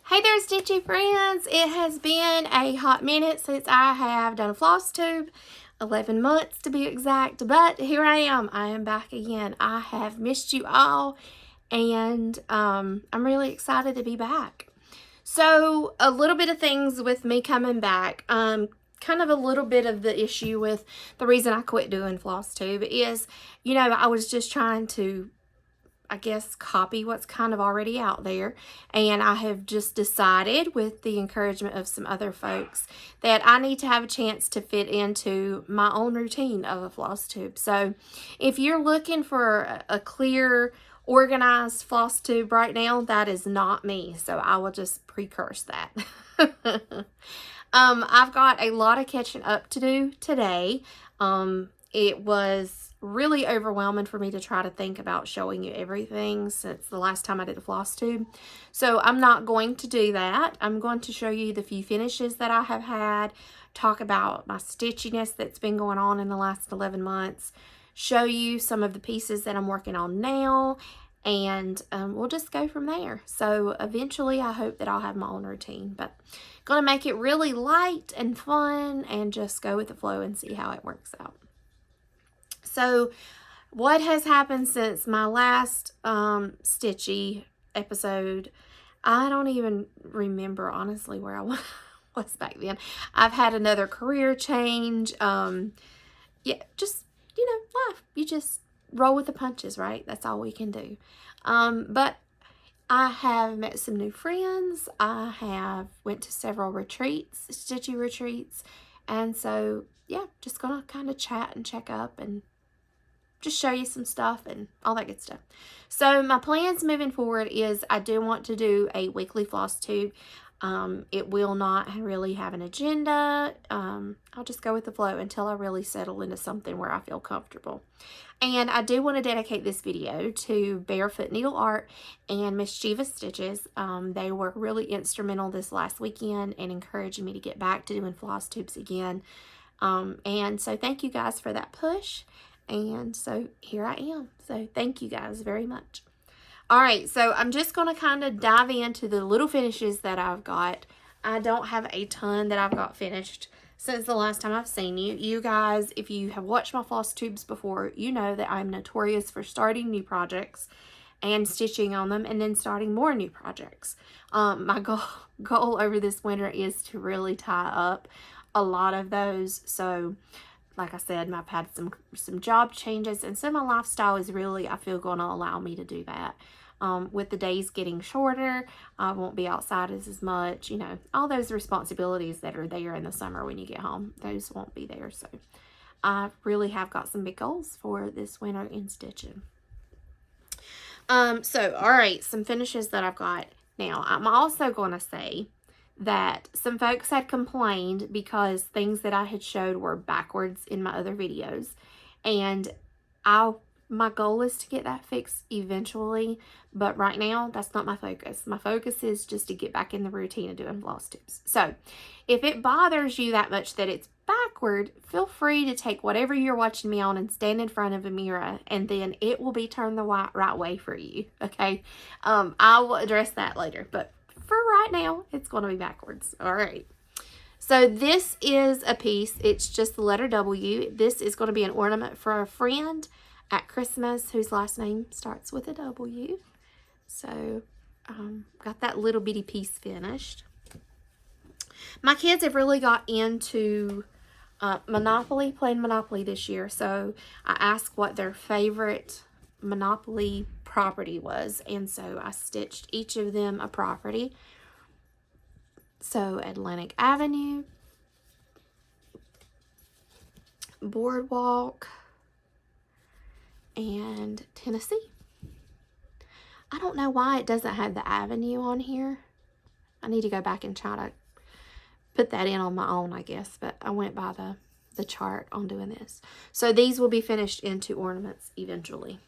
Hey there, Stitchy friends. It has been a hot minute since I have done a floss tube. 11 months to be exact, but here I am. I am back again. I have missed you all, and I'm really excited to be back. So, a little bit of things with me coming back. Kind of a little bit of the issue with the reason I quit doing floss tube is, I was just trying to, I guess, copy what's kind of already out there. And I have just decided, with the encouragement of some other folks, that I need to have a chance to fit into my own routine of a floss tube. So if you're looking for a clear, organized floss tube right now, that is not me. So I will just precurse that. I've got a lot of catching up to do today. It was really overwhelming for me to try to think about showing you everything since the last time I did the floss tube. So I'm not going to do that. I'm going to show you the few finishes that I have had, talk about my stitchiness that's been going on in the last 11 months, show you some of the pieces that I'm working on now, and we'll just go from there. So eventually I hope that I'll have my own routine, but going to make it really light and fun and just go with the flow and see how it works out. So what has happened since my last Stitchy episode? I don't even remember, honestly, where I was back then. I've had another career change. Yeah, just, life. You just roll with the punches, right? That's all we can do. But I have met some new friends. I have went to several retreats, Stitchy retreats. And so, yeah, just going to kind of chat and check up and just show you some stuff and all that good stuff. So my plans moving forward is I do want to do a weekly floss tube. It will not really have an agenda. I'll just go with the flow until I really settle into something where I feel comfortable. And I do want to dedicate this video to Barefoot Needle Art and Mischievous Stitches. They were really instrumental this last weekend in encouraging me to get back to doing floss tubes again. And so thank you guys for that push. And so here I am. So thank you guys very much. All right, so I'm just going to kind of dive into the little finishes that I've got. I don't have a ton that I've got finished since the last time I've seen you. You guys, if you have watched my floss tubes before, you know that I'm notorious for starting new projects and stitching on them and then starting more new projects. My goal over this winter is to really tie up a lot of those. So like I said, I've had some job changes, and so my lifestyle is really, I feel, going to allow me to do that. With the days getting shorter, I won't be outside as much, all those responsibilities that are there in the summer when you get home, those won't be there. So I really have got some big goals for this winter in stitching. So, all right, some finishes that I've got. Now, I'm also going to say that some folks had complained because things that I had showed were backwards in my other videos, and my goal is to get that fixed eventually, but right now that's not my focus. My focus is just to get back in the routine of doing floss tubes. So if it bothers you that much that it's backward, feel free to take whatever you're watching me on and stand in front of a mirror, and then it will be turned the right way for you. Okay, I will address that later, but for right now, it's going to be backwards. All right. So this is a piece. It's just the letter W. This is going to be an ornament for a friend at Christmas whose last name starts with a W. So got that little bitty piece finished. My kids have really got into Monopoly, playing Monopoly this year. So I asked what their favorite Monopoly property was, and so I stitched each of them a property. So Atlantic Avenue, Boardwalk, and Tennessee. I don't know why it doesn't have the avenue on here. I need to go back and try to put that in on my own, I guess, but I went by the chart on doing this. So these will be finished into ornaments eventually.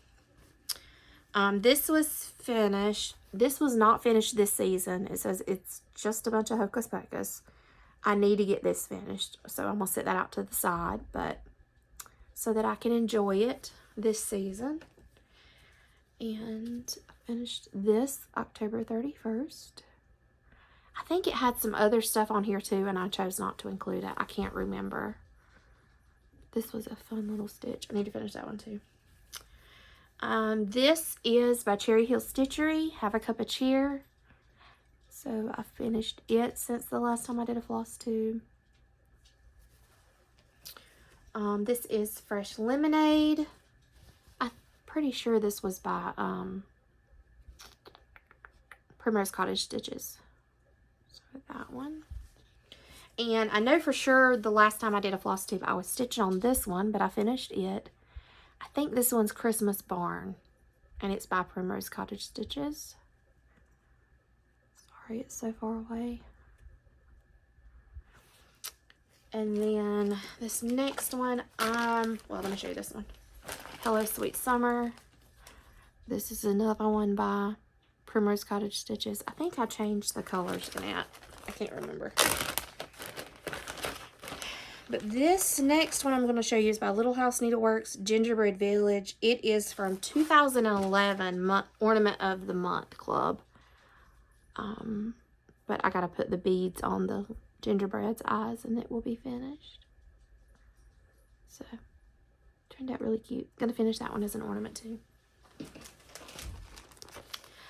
This was finished. This was not finished this season. It says it's just a bunch of hocus pocus. I need to get this finished, so I'm going to set that out to the side, but so that I can enjoy it this season. And I finished this October 31st. I think it had some other stuff on here too, and I chose not to include it. I can't remember. This was a fun little stitch. I need to finish that one too. This is by Cherry Hill Stitchery. Have a Cup of Cheer. So I finished it since the last time I did a floss tube. This is Fresh Lemonade. I'm pretty sure this was by Primrose Cottage Stitches. So that one. And I know for sure the last time I did a floss tube, I was stitching on this one, but I finished it. I think this one's Christmas Barn, and it's by Primrose Cottage Stitches. Sorry, it's so far away. And then this next one, well, let me show you this one. Hello Sweet Summer. This is another one by Primrose Cottage Stitches. I think I changed the colors in it. I can't remember. But this next one I'm going to show you is by Little House Needleworks Gingerbread Village. It is from 2011 Ornament of the Month Club. But I got to put the beads on the gingerbread's eyes and it will be finished. So, turned out really cute. Going to finish that one as an ornament too.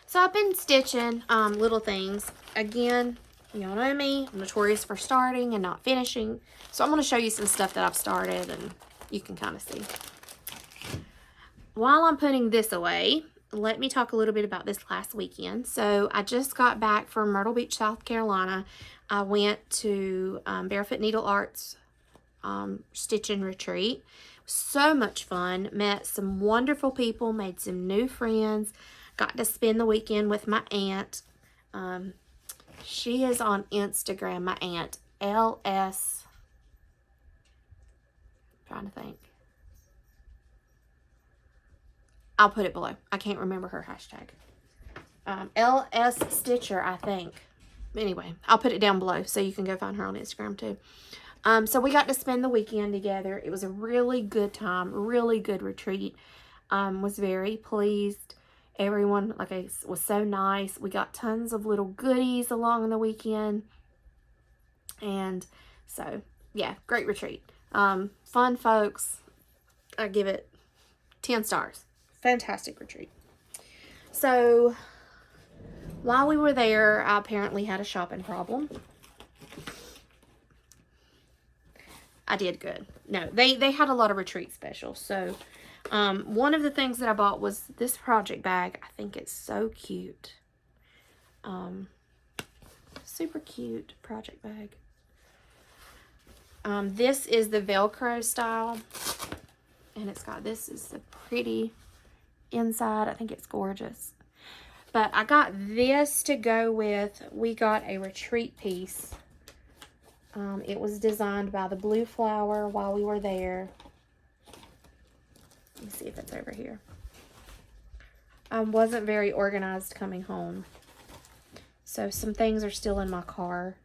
So I've been stitching little things. Again, y'all know me, I'm notorious for starting and not finishing. So I'm going to show you some stuff that I've started and you can kind of see. While I'm putting this away, let me talk a little bit about this last weekend. So I just got back from Myrtle Beach, South Carolina. I went to Barefoot Needle Arts stitching retreat. So much fun. Met some wonderful people, made some new friends. Got to spend the weekend with my aunt. She is on Instagram, my aunt, LS. I'm trying to think. I'll put it below. I can't remember her hashtag. LS Stitcher, I think. Anyway, I'll put it down below so you can go find her on Instagram too. So we got to spend the weekend together. It was a really good time, really good retreat. Was very pleased. Everyone, like I was so nice. We got tons of little goodies along the weekend. And so, yeah, great retreat. Fun folks. I give it 10 stars. Fantastic retreat. So, while we were there, I apparently had a shopping problem. I did good. No, they had a lot of retreat specials. So, one of the things that I bought was this project bag. I think it's so cute. Super cute project bag. This is the Velcro style. And it's got, this is the pretty inside. I think it's gorgeous. But I got this to go with, we got a retreat piece. It was designed by the Blue Flower while we were there. Let me see if it's over here. I wasn't very organized coming home. So some things are still in my car.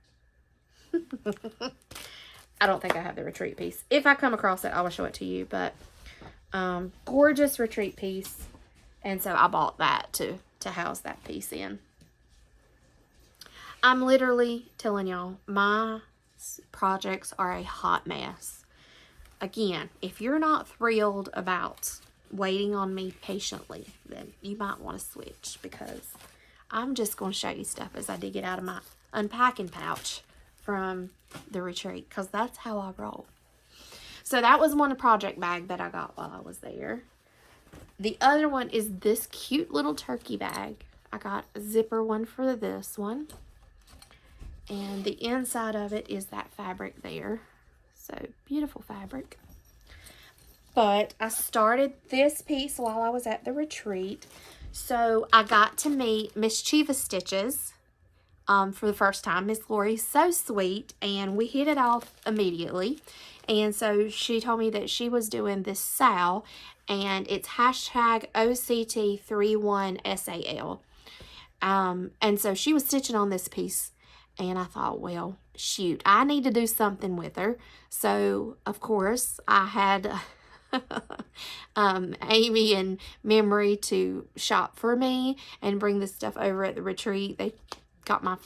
I don't think I have the retreat piece. If I come across it, I will show it to you. But gorgeous retreat piece. And so I bought that to house that piece in. I'm literally telling y'all, my projects are a hot mess. Again, if you're not thrilled about waiting on me patiently, then you might want to switch, because I'm just going to show you stuff as I dig it out of my unpacking pouch from the retreat, because that's how I roll. So that was one project bag that I got while I was there. The other one is this cute little turkey bag. I got a zipper one for this one. And the inside of it is that fabric there. So, beautiful fabric. But I started this piece while I was at the retreat. So, I got to meet Mischievous Stitches for the first time. Miss Lori's so sweet, and we hit it off immediately. And so, she told me that she was doing this SAL, and it's hashtag OCT31SAL. And so, she was stitching on this piece. And I thought, well, shoot, I need to do something with her. So, of course, I had Amy and Memory to shop for me and bring this stuff over at the retreat. They got my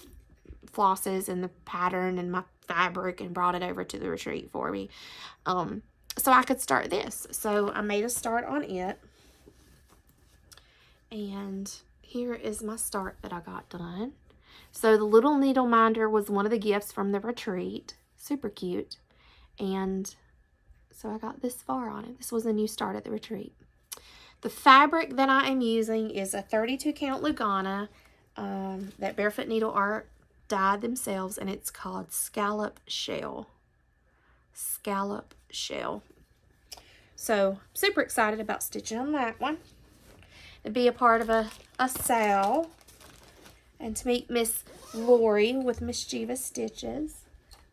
flosses and the pattern and my fabric and brought it over to the retreat for me. So I could start this. So I made a start on it. And here is my start that I got done. So the little needle minder was one of the gifts from the retreat. Super cute. And so I got this far on it. This was a new start at the retreat. The fabric that I am using is a 32 count Lugana that Barefoot Needle Art dyed themselves, and it's called Scallop Shell. Scallop Shell. So super excited about stitching on that one. To be a part of a sale and to meet Miss Lori with Mischievous Stitches.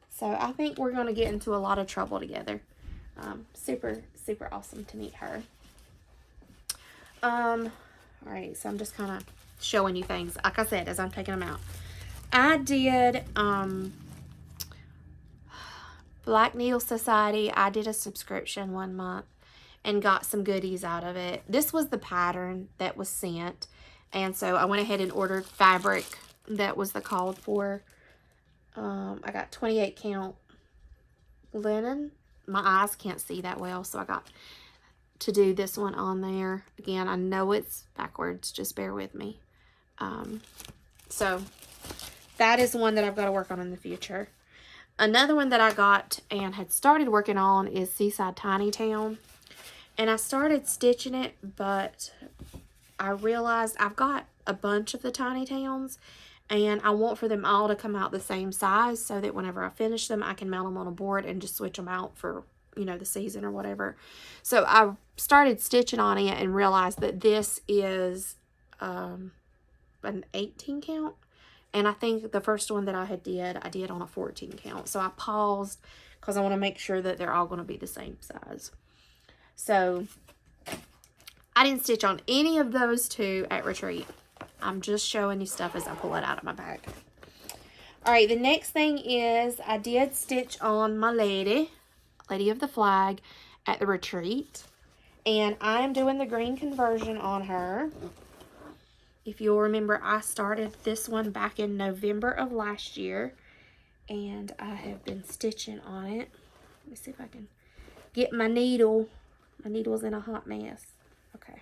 So I think we're going to get into a lot of trouble together. Super awesome to meet her. Alright, so I'm just kind of showing you things, like I said, as I'm taking them out. I did Black Needle Society. I did a subscription 1 month and got some goodies out of it. This was the pattern that was sent, and so I went ahead and ordered fabric that was the called for. I got 28 count linen. My eyes can't see that well, so I got to do this one on there. Again, I know it's backwards, just bear with me. So that is one that I've got to work on in the future. Another one that I got and had started working on is Seaside Tiny Town. And I started stitching it, but I realized I've got a bunch of the Tiny Towns, and I want for them all to come out the same size so that whenever I finish them, I can mount them on a board and just switch them out for, you know, the season or whatever. So I started stitching on it and realized that this is an 18 count. And I think the first one that I did on a 14 count. So I paused because I want to make sure that they're all going to be the same size. So I didn't stitch on any of those two at retreat. I'm just showing you stuff as I pull it out of my bag. Alright, the next thing is I did stitch on my Lady of the Flag at the retreat. And I'm doing the green conversion on her. If you'll remember, I started this one back in November of last year. And I have been stitching on it. Let me see if I can get my needle. My needle's in a hot mess. Okay.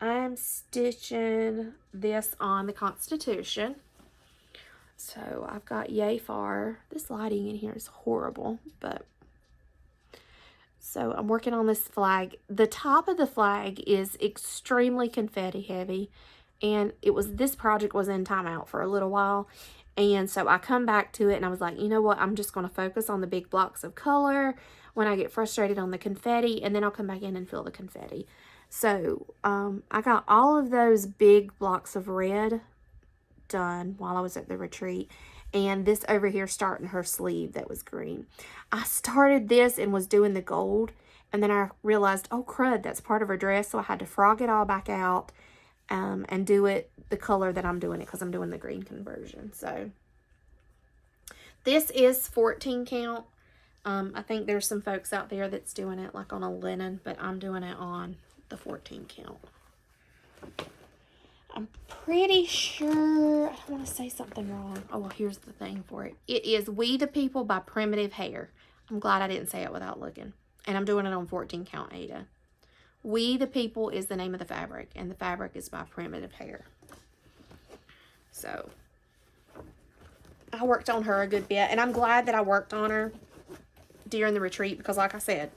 I'm stitching this on the Constitution. So I've got yay far. This lighting in here is horrible, but so I'm working on this flag. The top of the flag is extremely confetti heavy, and this project was in timeout for a little while. And so I come back to it and I was like, you know what? I'm just going to focus on the big blocks of color when I get frustrated on the confetti, and then I'll come back in and fill the confetti. So I got all of those big blocks of red done while I was at the retreat. And this over here starting her sleeve that was green. I started this and was doing the gold. And then I realized, oh crud, that's part of her dress. So I had to frog it all back out and do it the color that I'm doing it, because I'm doing the green conversion. So this is 14 count. I think there's some folks out there that's doing it like on a linen, but I'm doing it on the 14 count. I'm pretty sure, I don't want to say something wrong. Oh, well, here's the thing for it. It is We the People by Primitive Hair. I'm glad I didn't say it without looking. And I'm doing it on 14 count Ada. We the People is the name of the fabric, and the fabric is by Primitive Hair. So I worked on her a good bit, and I'm glad that I worked on her during the retreat, because like I said,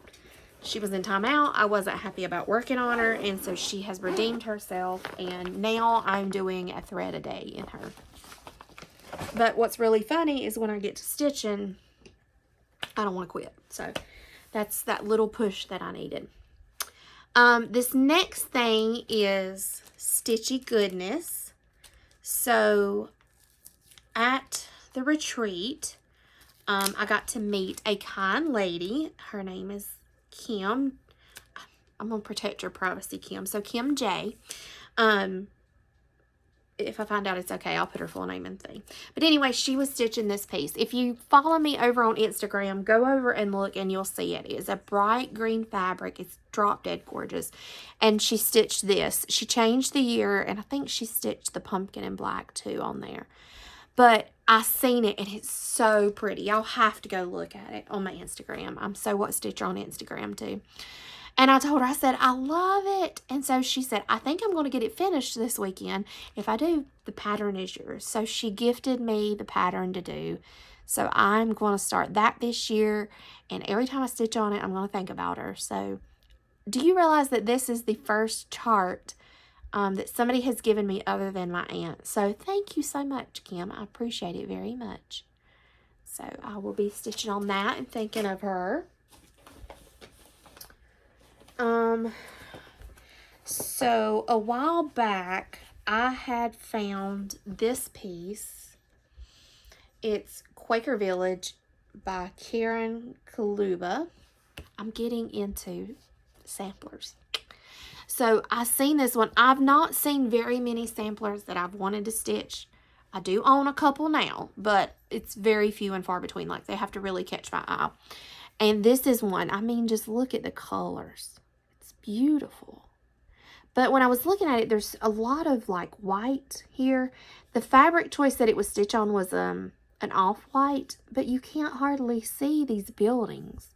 she was in timeout. I wasn't happy about working on her, and so she has redeemed herself, and now I'm doing a thread a day in her. But what's really funny is when I get to stitching, I don't want to quit. So that's that little push that I needed. This next thing is Stitchy Goodness. So at the retreat, I got to meet a kind lady. Her name is Kim. I'm going to protect your privacy, Kim. So Kim J. if I find out it's okay, I'll put her full name and thing. But anyway, she was stitching this piece. If you follow me over on Instagram, go over and look and you'll see it. It's a bright green fabric. It's drop dead gorgeous. And she stitched this. She changed the year, and I think she stitched the pumpkin in black too on there. But I seen it, and it's so pretty. Y'all have to go look at it on my Instagram. I'm So What Stitcher on Instagram too. And I told her, I said, I love it. And so she said, I think I'm going to get it finished this weekend. If I do, the pattern is yours. So she gifted me the pattern to do. So I'm going to start that this year. And every time I stitch on it, I'm going to think about her. So do you realize that this is the first chart that somebody has given me other than my aunt? So thank you so much, Kim. I appreciate it very much. So I will be stitching on that and thinking of her. So a while back, I had found this piece. It's Quaker Village by Karen Kaluba. I'm getting into samplers. So I seen this one. I've not seen very many samplers that I've wanted to stitch. I do own a couple now, but it's very few and far between. Like, they have to really catch my eye. And this is one. I mean, just look at the colors. It's beautiful. But when I was looking at it, there's a lot of like white here. The fabric choice that it was stitched on was an off-white, but you can't hardly see these buildings.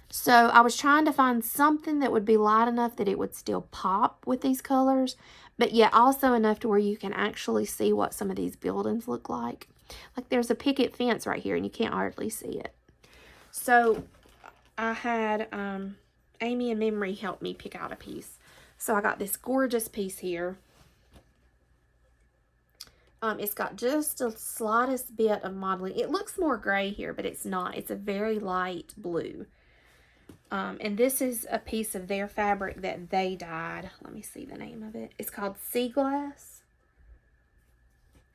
So I was trying to find something that would be light enough that it would still pop with these colors, but yet also enough to where you can actually see what some of these buildings look like. Like, there's a picket fence right here and you can't hardly see it. So I had Amy and Memory help me pick out a piece. So I got this gorgeous piece here. It's got just the slightest bit of modeling. It looks more gray here, but it's not. It's a very light blue. And this is a piece of their fabric that they dyed. Let me see the name of it. It's called Sea Glass.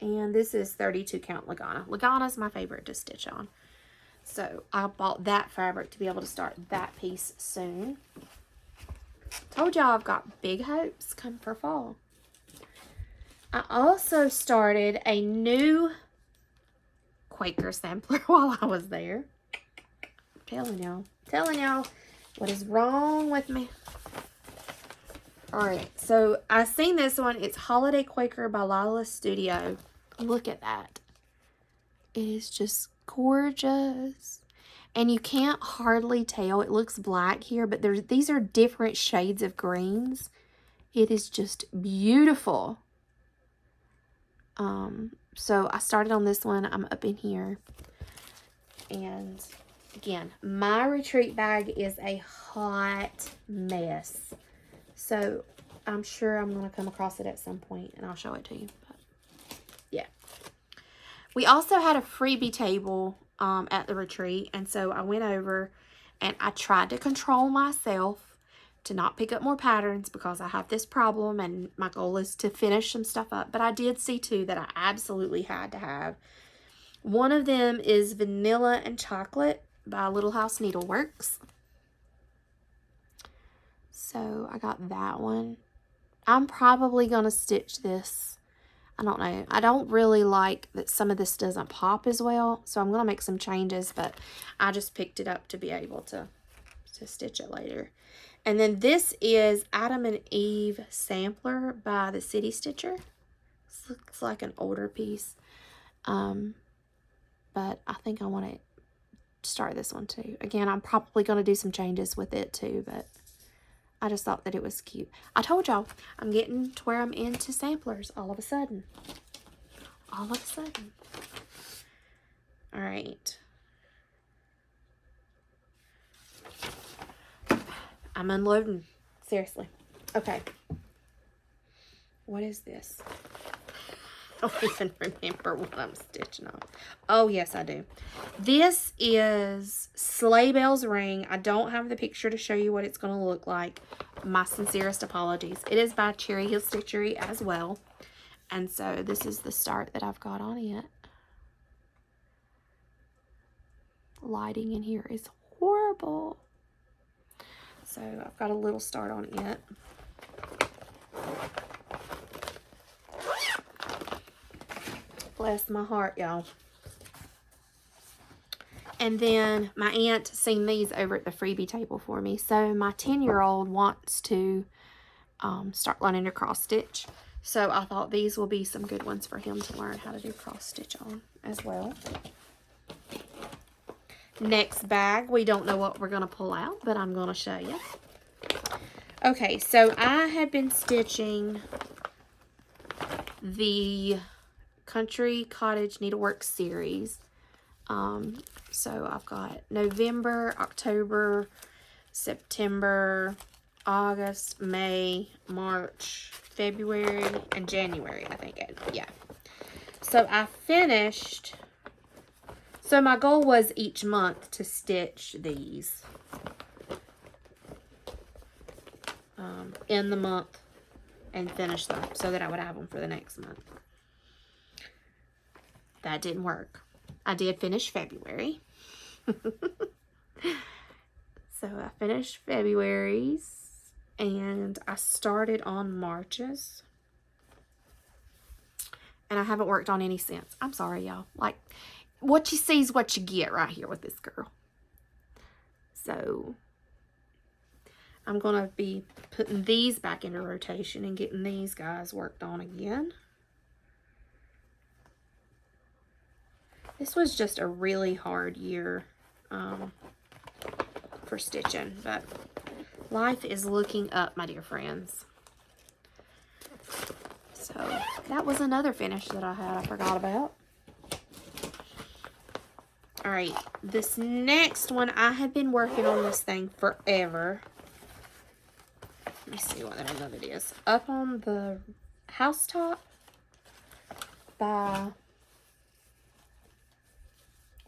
And this is 32 count Lagana. Lagana's my favorite to stitch on. So I bought that fabric to be able to start that piece soon. Told y'all I've got big hopes come for fall. I also started a new Quaker sampler while I was there. I'm telling y'all what is wrong with me. Alright, so I seen this one. It's Holiday Quaker by Lila Studio. Look at that. It is just gorgeous. And you can't hardly tell. It looks black here, but these are different shades of greens. It is just beautiful. So I started on this one. I'm up in here. And again, my retreat bag is a hot mess. So I'm sure I'm going to come across it at some point and I'll show it to you. But yeah. We also had a freebie table at the retreat, and so I went over and I tried to control myself to not pick up more patterns because I have this problem and my goal is to finish some stuff up. But I did see two that I absolutely had to have. One of them is Vanilla and Chocolate by Little House Needleworks. So I got that one. I'm probably going to stitch this. I don't know. I don't really like that some of this doesn't pop as well. So I'm going to make some changes, but I just picked it up to be able to stitch it later. And then this is Adam and Eve Sampler by the City Stitcher. This looks like an older piece. But I think I want to start this one too. Again, I'm probably going to do some changes with it too, but I just thought that it was cute. I told y'all, I'm getting to where I'm into samplers all of a sudden. All of a sudden. All right. I'm unloading. Seriously. Okay. What is this? I don't even remember what I'm stitching on. Oh, yes, I do. This is Sleigh Bells Ring. I don't have the picture to show you what it's going to look like. My sincerest apologies. It is by Cherry Hill Stitchery as well. And so this is the start that I've got on it. Lighting in here is horrible. So I've got a little start on it. Bless my heart, y'all. And then my aunt seen these over at the freebie table for me. So my 10-year-old wants to start learning to cross stitch. So I thought these will be some good ones for him to learn how to do cross stitch on as well. Next bag, we don't know what we're going to pull out, but I'm going to show you. Okay, so I have been stitching the Country Cottage Needlework series. So I've got November, October, September, August, May, March, February, and January, I think. Yeah. So I finished. So my goal was each month to stitch these in the month and finish them so that I would have them for the next month. That didn't work. I did finish February. So I finished February's and I started on March's. And I haven't worked on any since. I'm sorry, y'all. Like, what you see is what you get right here with this girl. So I'm going to be putting these back into rotation and getting these guys worked on again. This was just a really hard year for stitching, but life is looking up, my dear friends. So that was another finish that I had I forgot about. All right, this next one, I have been working on this thing forever. Let me see what the name of it is. Up on the Housetop by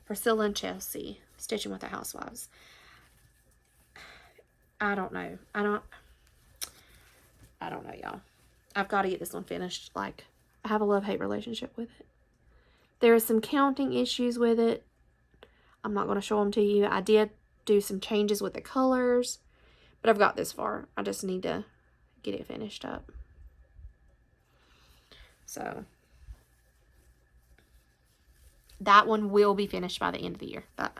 Priscilla and Chelsea, Stitching with the Housewives. I don't know. I don't know, y'all. I've got to get this one finished. Like, I have a love-hate relationship with it. There are some counting issues with it. I'm not going to show them to you. I did do some changes with the colors, but I've got this far. I just need to get it finished up. So that one will be finished by the end of the year. That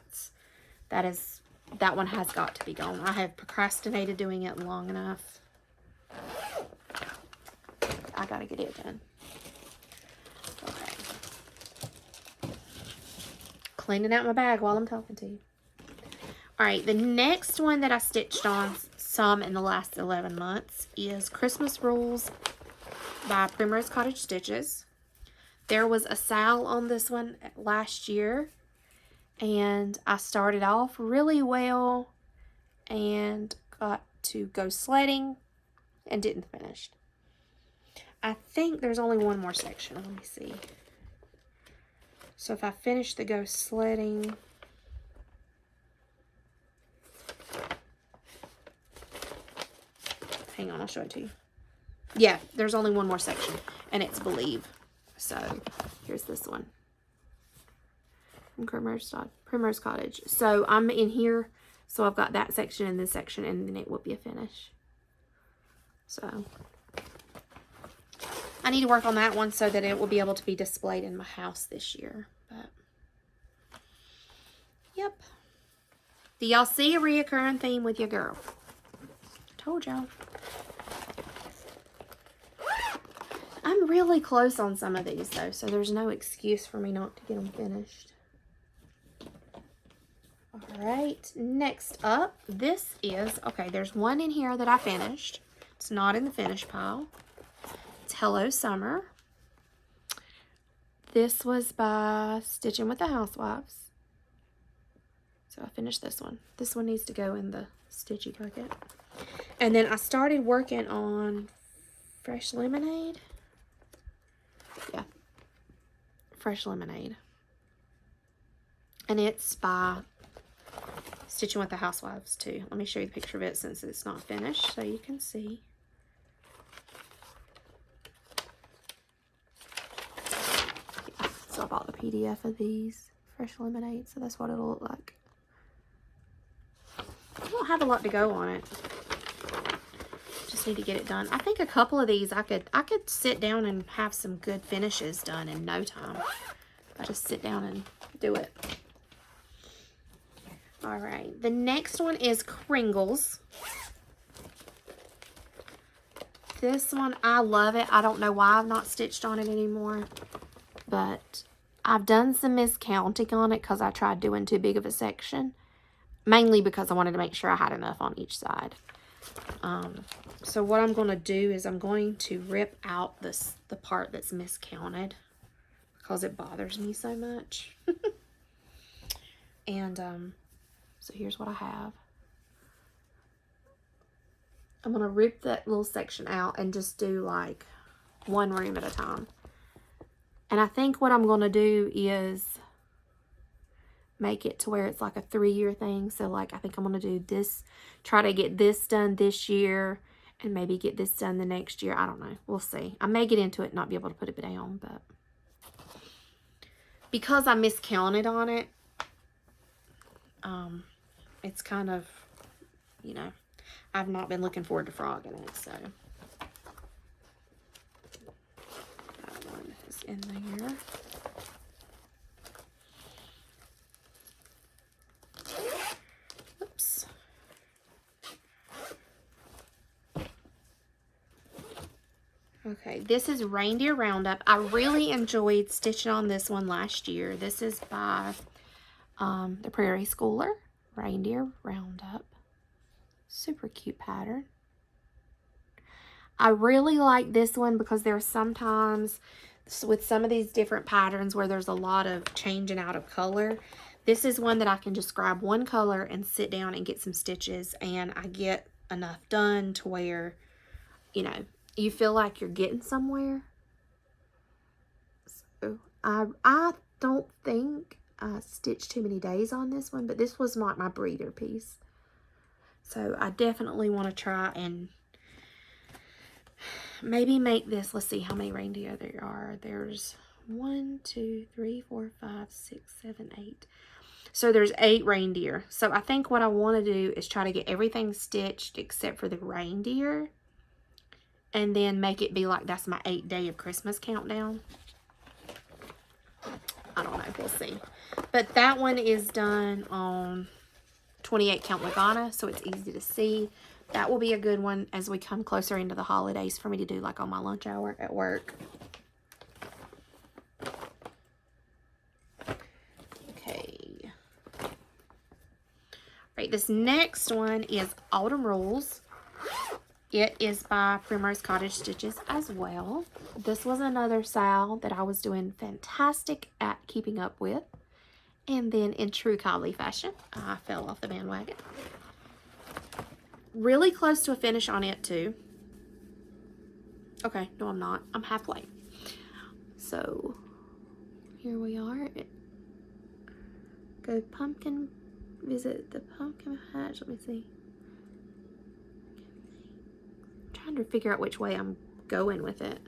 one has got to be gone. I have procrastinated doing it long enough. I gotta get it done. Okay. Cleaning out my bag while I'm talking to you. Alright, the next one that I stitched on some in the last 11 months is Christmas Rules by Primrose Cottage Stitches. There was a sale on this one last year, and I started off really well and got to go sledding and didn't finish. I think there's only one more section. Let me see. So if I finish the go sledding, hang on, I'll show it to you. Yeah, there's only one more section, and it's Believe. So here's this one from Primrose Cottage. So I'm in here, so I've got that section and this section, and then it will be a finish. So I need to work on that one so that it will be able to be displayed in my house this year. But yep. Do y'all see a reoccurring theme with your girl? Told y'all. I'm really close on some of these though, so there's no excuse for me not to get them finished. Alright, next up, this is, okay, there's one in here that I finished. It's not in the finish pile. It's Hello Summer. This was by Stitching with the Housewives. So I finished this one. This one needs to go in the Stitchy bucket. And then I started working on Fresh Lemonade. Yeah. Fresh Lemonade. And it's by Stitching with the Housewives too. Let me show you the picture of it since it's not finished so you can see. Yeah. So I bought the PDF of these Fresh Lemonade, so that's what it'll look like. I don't have a lot to go on it. Just just need to get it done. I think a couple of these I could sit down and have some good finishes done in no time. I just sit down and do it. All right, the next one is Kringles. This one, I love it. I don't know why I've not stitched on it anymore, but I've done some miscounting on it because I tried doing too big of a section, mainly because I wanted to make sure I had enough on each side. So what I'm going to do is I'm going to rip out the part that's miscounted because it bothers me so much. And so here's what I have. I'm going to rip that little section out and just do like one room at a time. And I think what I'm going to do is make it to where it's like a 3-year thing. So like I think I'm going to do this, try to get this done this year and maybe get this done the next year. I don't know. We'll see. I may get into it and not be able to put it down, but because I miscounted on it, it's kind of, you know, I've not been looking forward to frogging it, so that one is in there. Oops. Okay, this is Reindeer Roundup. I really enjoyed stitching on this one last year. This is by the Prairie Schooler, Reindeer Roundup. Super cute pattern. I really like this one because there are sometimes with some of these different patterns where there's a lot of changing out of color. This is one that I can just grab one color and sit down and get some stitches, and I get enough done to where, you know, you feel like you're getting somewhere. So I don't think I stitched too many days on this one, but this was not my breeder piece. So I definitely want to try and maybe make this. Let's see how many reindeer there are. There's 1, 2, 3, 4, 5, 6, 7, 8. So there's 8 reindeer. So I think what I want to do is try to get everything stitched except for the reindeer. And then make it be like that's my 8th day of Christmas countdown. I don't know. We'll see. But that one is done on 28 count Lagana, so it's easy to see. That will be a good one as we come closer into the holidays for me to do like on my lunch hour at work. Okay. Right, this next one is Autumn Rules. It is by Primrose Cottage Stitches as well. This was another Sal that I was doing fantastic at keeping up with. And then in true Kylie fashion, I fell off the bandwagon. Really close to a finish on it too. Okay, no I'm not. I'm halfway. So here we are. Go pumpkin, visit the pumpkin patch. Let me see. I'm trying to figure out which way I'm going with it.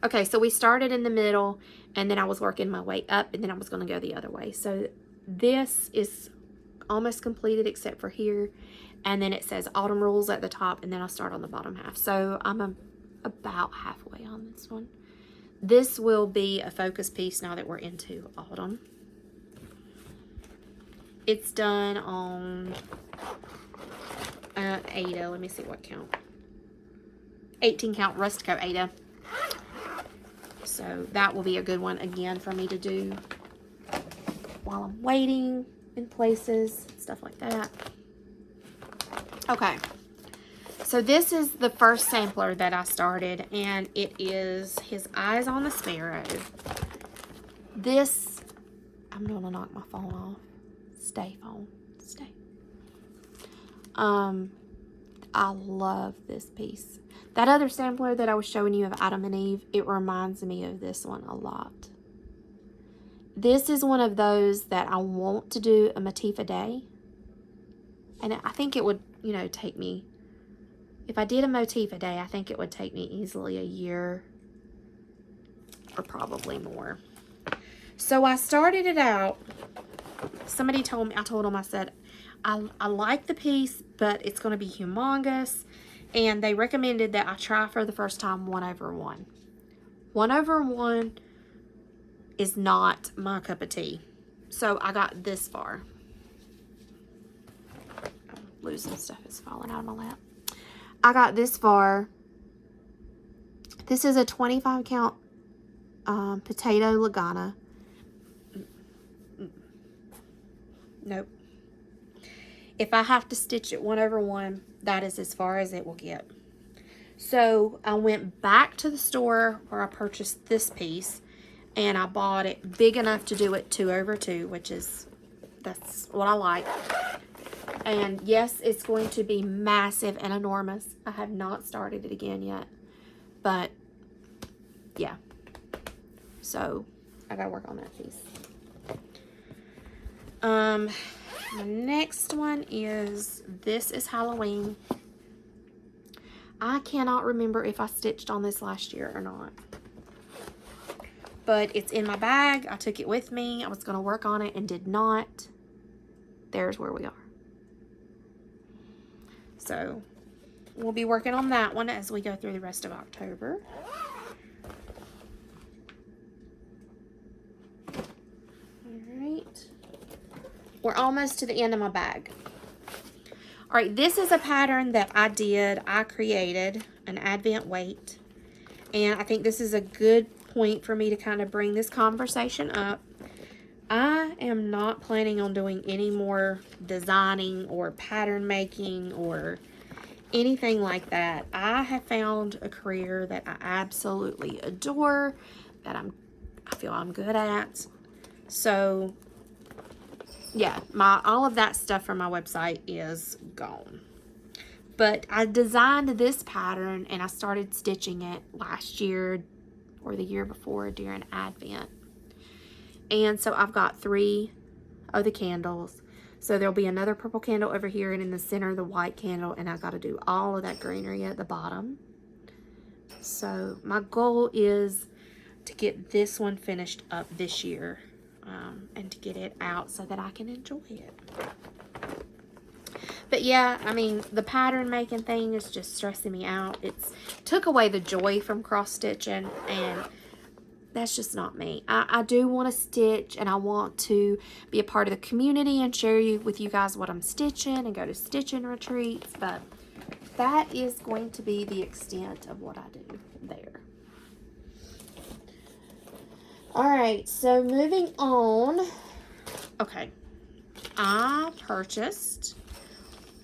Okay, so we started in the middle, and then I was working my way up, and then I was going to go the other way. So this is almost completed except for here, and then it says Autumn Rules at the top, and then I'll start on the bottom half. So I'm about halfway on this one. This will be a focus piece now that we're into autumn. It's done on Ada. Let me see what count. 18 count Rustico Ada. So that will be a good one again for me to do while I'm waiting in places, stuff like that. Okay, so this is the first sampler that I started, and it is His Eyes on the Sparrow. This, I'm gonna knock my phone off. Stay, phone, stay. I love this piece. That other sampler that I was showing you of Adam and Eve, it reminds me of this one a lot. This is one of those that I want to do a motif a day. And I think it would, you know, take me, if I did a motif a day, I think it would take me easily a year or probably more. So I started it out. Somebody told me, I told them, I said, I like the piece, but it's going to be humongous. And they recommended that I try for the first time 1/1. 1/1 is not my cup of tea. So I got this far. I'm losing stuff. It's falling out of my lap. I got this far. This is a 25 count potato Lagana. Nope. If I have to stitch it 1/1, that is as far as it will get. So I went back to the store where I purchased this piece, and I bought it big enough to do it 2/2, which is, that's what I like. And yes, it's going to be massive and enormous. I have not started it again yet, but yeah. So I gotta work on that piece. The next one is, this is Halloween. I cannot remember if I stitched on this last year or not. But it's in my bag. I took it with me. I was going to work on it and did not. There's where we are. So we'll be working on that one as we go through the rest of October. Alright. We're almost to the end of my bag. Alright, this is a pattern that I created, an Advent weight. And I think this is a good point for me to kind of bring this conversation up. I am not planning on doing any more designing or pattern making or anything like that. I have found a career that I absolutely adore, that I feel I'm good at. So yeah, all of that stuff from my website is gone. But I designed this pattern and I started stitching it last year or the year before during Advent. And so I've got 3 of the candles. So there'll be another purple candle over here, and in the center the white candle, and I've got to do all of that greenery at the bottom. So my goal is to get this one finished up this year. And to get it out so that I can enjoy it. But yeah, I mean, the pattern making thing is just stressing me out. It's took away the joy from cross stitching, and that's just not me. I do want to stitch, and I want to be a part of the community and share with you guys what I'm stitching and go to stitching retreats, but that is going to be the extent of what I do there. Alright, so moving on. Okay, I purchased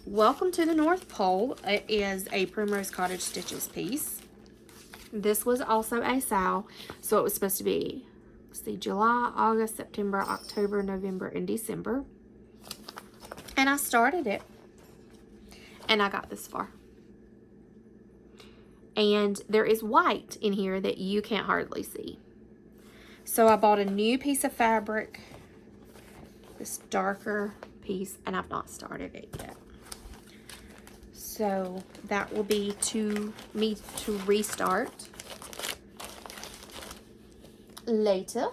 Welcome to the North Pole. It is a Primrose Cottage Stitches piece. This was also a SAL, so it was supposed to be, let's see, July, August, September, October, November, and December. And I started it, and I got this far. And there is white in here that you can't hardly see. So I bought a new piece of fabric, this darker piece, and I've not started it yet. So that will be to me to restart later.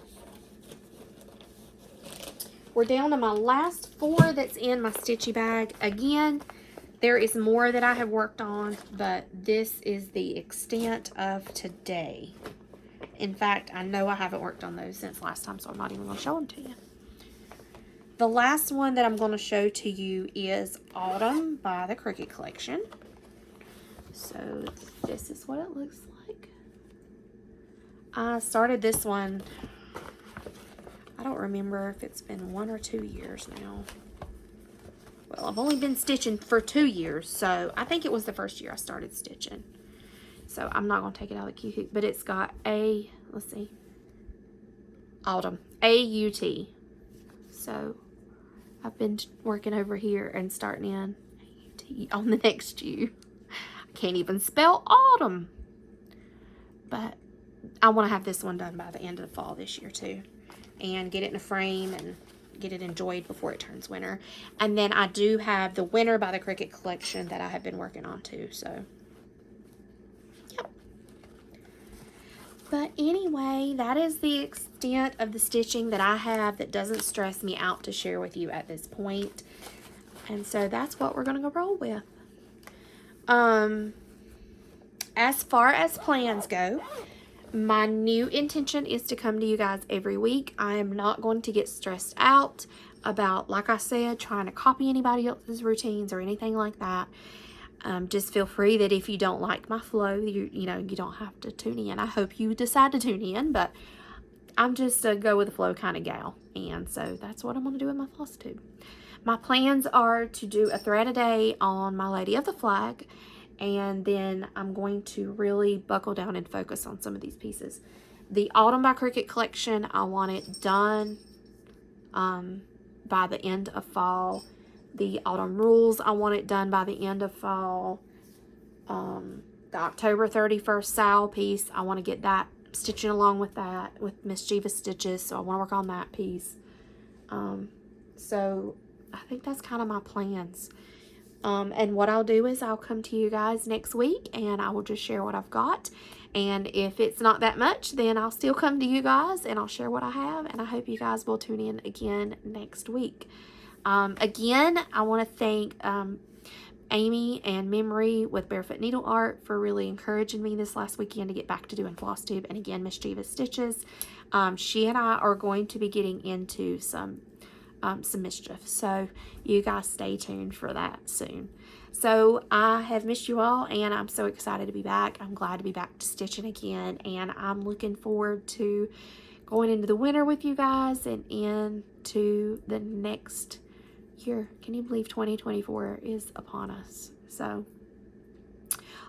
We're down to my last 4 that's in my Stitchy bag. Again, there is more that I have worked on, but this is the extent of today. In fact, I know I haven't worked on those since last time, so I'm not even going to show them to you. The last one that I'm going to show to you is Autumn by the Cricket Collection. So this is what it looks like. I started this one, I don't remember if it's been 1 or 2 years now. Well, I've only been stitching for 2 years, so I think it was the first year I started stitching. So I'm not going to take it out of the Q-hook, but it's got a, let's see, Autumn, A-U-T. So I've been working over here and starting in A-U-T on the next U. I can't even spell autumn. But I want to have this one done by the end of the fall this year too. And get it in a frame and get it enjoyed before it turns winter. And then I do have the Winter by the Cricket Collection that I have been working on too, so. But anyway, that is the extent of the stitching that I have that doesn't stress me out to share with you at this point. And so that's what we're going to go roll with. as far as plans go, my new intention is to come to you guys every week. I am not going to get stressed out about, like I said, trying to copy anybody else's routines or anything like that. Just feel free that if you don't like my flow, you don't have to tune in. I hope you decide to tune in, but I'm just a go with the flow kind of gal. And so that's what I'm going to do with my Flosstube. My plans are to do a thread a day on my Lady of the Flag, and then I'm going to really buckle down and focus on some of these pieces. The Autumn by Cricut collection, I want it done by the end of fall. The Autumn Rules, I want it done by the end of fall. The October 31st Sal piece, I want to get that stitching along with that, with Mischievous Stitches, so I want to work on that piece. So I think that's kind of my plans. And what I'll do is I'll come to you guys next week and I will just share what I've got. And if it's not that much, then I'll still come to you guys and I'll share what I have. And I hope you guys will tune in again next week. Again, I want to thank Amy and Memory with Barefoot Needle Art for really encouraging me this last weekend to get back to doing Flosstube. And again, Mischievous Stitches. She and I are going to be getting into some mischief, so you guys stay tuned for that soon. So I have missed you all, and I'm so excited to be back. I'm glad to be back to stitching again, and I'm looking forward to going into the winter with you guys and into the next year. Can you believe 2024 is upon us? So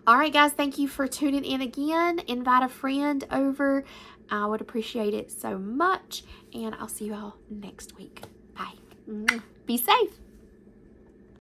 all right, guys, thank you for tuning in again. Invite a friend over. I would appreciate it so much, and I'll see you all next week. Bye. Be safe.